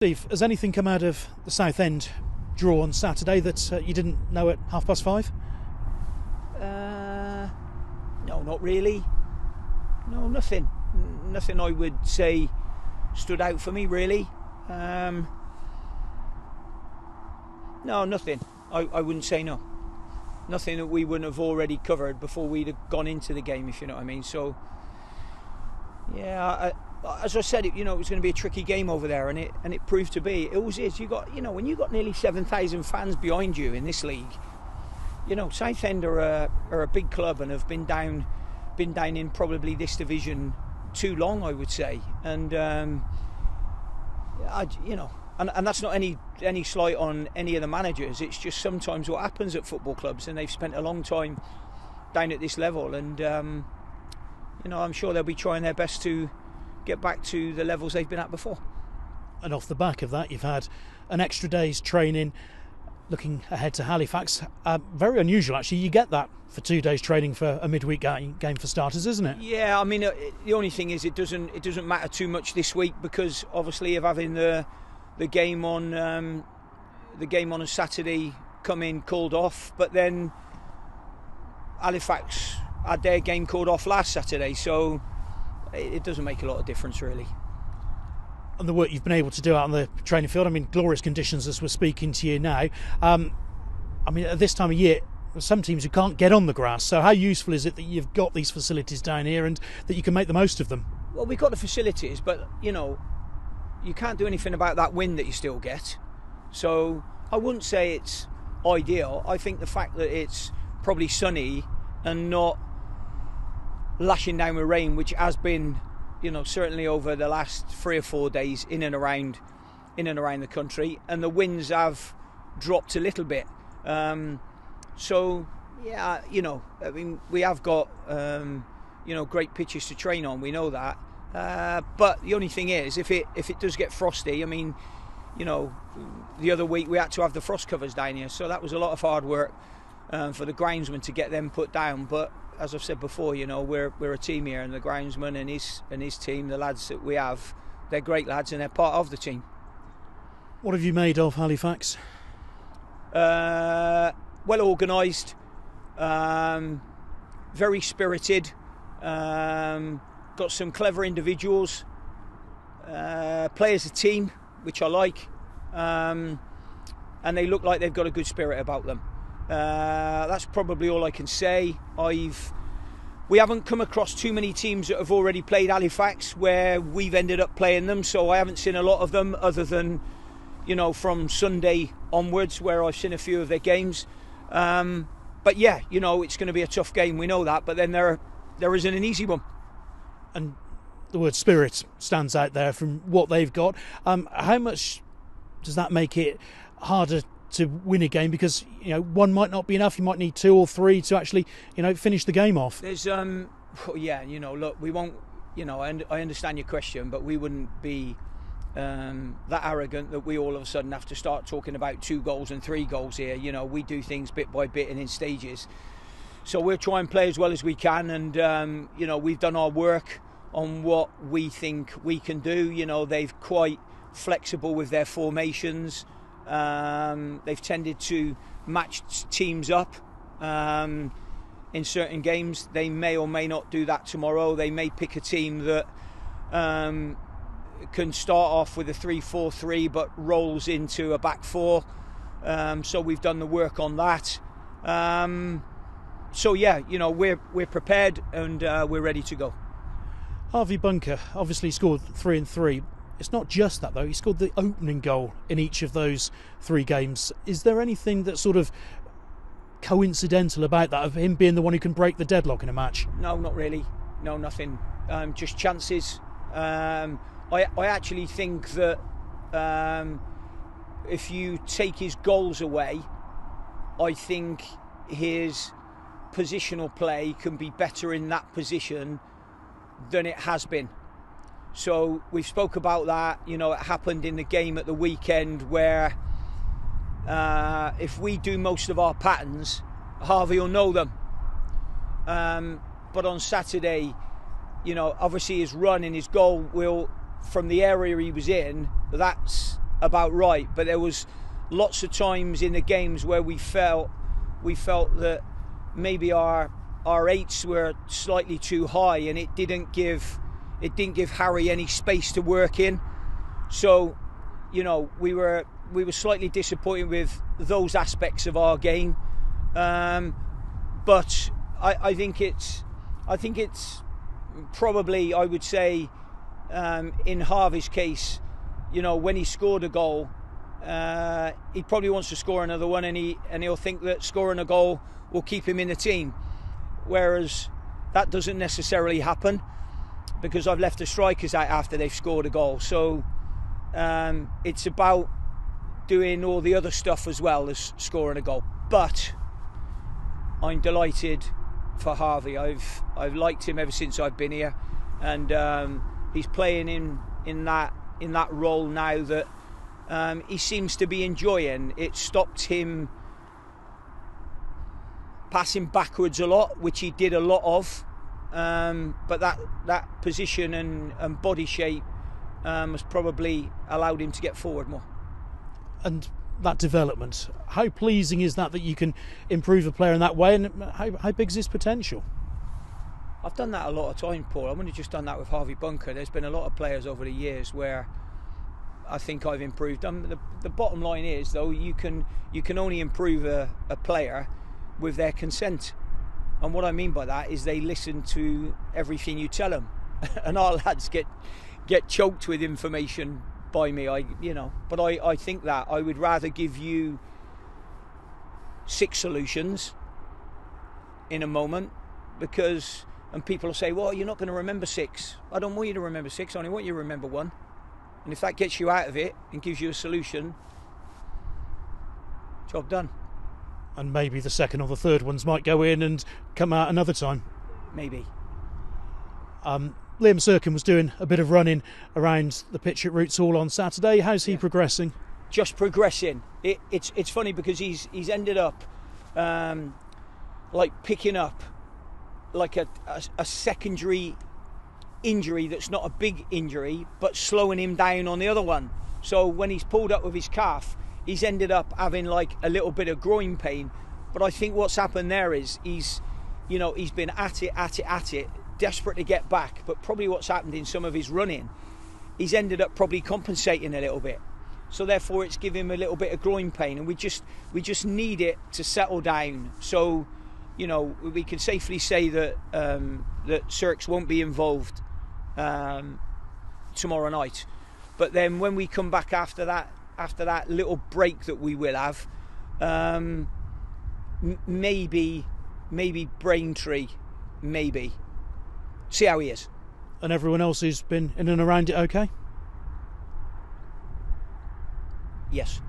Steve, has anything come out of the Southend draw on Saturday that you didn't know at 5:30? No, not really. No, nothing. Nothing I would say stood out for me, really. No, nothing. I wouldn't say no. Nothing that we wouldn't have already covered before we'd have gone into the game, if you know what I mean. So, yeah, as I said, it was going to be a tricky game over there, and it proved to be. It always is. When you got nearly 7,000 fans behind you in this league, Southend are a big club and have been down in probably this division too long, I would say. And and that's not any slight on any of the managers. It's just sometimes what happens at football clubs, and they've spent a long time down at this level, and I'm sure they'll be trying their best to get back to the levels they've been at before. And off the back of that, you've had an extra day's training. Looking ahead to Halifax, very unusual actually. You get that for 2 days training for a midweek game for starters, isn't it? Yeah, I mean, the only thing is it doesn't matter too much this week, because obviously of having the game on a Saturday come in called off, but then Halifax had their game called off last Saturday, so it doesn't make a lot of difference really. And the work you've been able to do out on the training field, I mean, glorious conditions as we're speaking to you now. I mean, at this time of year, some teams you can't get on the grass, so how useful is it that you've got these facilities down here and that you can make the most of them? Well, we've got the facilities, but you can't do anything about that wind that you still get. So I wouldn't say it's ideal. I think the fact that it's probably sunny and not lashing down with rain, which has been, certainly over the last 3 or 4 days in and around the country, and the winds have dropped a little bit. So yeah, I mean, we have got great pitches to train on. We know that, but the only thing is, if it does get frosty, I mean, the other week we had to have the frost covers down here, so that was a lot of hard work for the groundsman to get them put down. But as I've said before, we're a team here, and the groundsman and his team, the lads that we have, they're great lads and they're part of the team. What have you made of Halifax? Well organised, very spirited, got some clever individuals, play as a team, which I like, and they look like they've got a good spirit about them. That's probably all I can say. We haven't come across too many teams that have already played Halifax where we've ended up playing them, so I haven't seen a lot of them other than from Sunday onwards, where I've seen a few of their games. But yeah, it's going to be a tough game, we know that, but then there isn't an easy one. And the word spirit stands out there from what they've got. How much does that make it harder to win a game? Because one might not be enough. You might need 2 or 3 to actually finish the game off. There's look, we won't, and I understand your question, but we wouldn't be that arrogant that we all of a sudden have to start talking about 2 goals and 3 goals here. We do things bit by bit and in stages, so we'll try and play as well as we can, and we've done our work on what we think we can do. They've quite flexible with their formations. They've tended to match teams up in certain games. They may or may not do that tomorrow. They may pick a team that can start off with a 3-4-3 but rolls into a back 4. So we've done the work on that. So yeah, we're prepared and we're ready to go. Harvey Bunker obviously scored 3 and 3. It's not just that though, he scored the opening goal in each of those 3 games. Is there anything that's sort of coincidental about that, of him being the one who can break the deadlock in a match? No, not really. No, nothing. Just chances. I actually think that if you take his goals away, I think his positional play can be better in that position than it has been. So we've spoke about that. It happened in the game at the weekend where if we do most of our patterns, Harvey will know them. But on Saturday, obviously his run and his goal will, from the area he was in, that's about right. But there was lots of times in the games where we felt that maybe our eights were slightly too high, and it didn't give Harry any space to work in. So, you know, we were slightly disappointed with those aspects of our game. But I think it's probably, I would say, in Harvey's case, you know, when he scored a goal, he probably wants to score another one, and he'll think that scoring a goal will keep him in the team. Whereas that doesn't necessarily happen, because I've left the strikers out after they've scored a goal. So it's about doing all the other stuff as well as scoring a goal. But I'm delighted for Harvey. I've liked him ever since I've been here, and he's playing in that role now that he seems to be enjoying. It stopped him passing backwards a lot, which he did a lot of, but that position and body shape has probably allowed him to get forward more. And that development, how pleasing is that you can improve a player in that way, and how big is his potential? I've done that a lot of times, Paul. I've only just done that with Harvey Bunker. There's been a lot of players over the years where I think I've improved them. The bottom line is, though, you can only improve a player with their consent. And what I mean by that is they listen to everything you tell them. And our lads get choked with information by me. But I think that I would rather give you 6 solutions in a moment, and people will say, well, you're not going to remember 6. I don't want you to remember 6, I only want you to remember 1. And if that gets you out of it and gives you a solution, job done. And maybe the second or the third ones might go in and come out another time. Maybe. Liam Sirkin was doing a bit of running around the pitch at Roots Hall on Saturday. How's he progressing? Just progressing. It's funny because he's ended up like picking up like a secondary injury that's not a big injury, but slowing him down on the other one. So when he's pulled up with his calf, he's ended up having like a little bit of groin pain. But I think what's happened there is he's been at it, desperate to get back. But probably what's happened in some of his running, he's ended up probably compensating a little bit. So therefore it's giving him a little bit of groin pain, and we just need it to settle down. So, you know, we can safely say that that Sirks won't be involved tomorrow night. But then when we come back after that little break that we will have, maybe Braintree, maybe. See how he is. And everyone else who's been in and around it okay? Yes.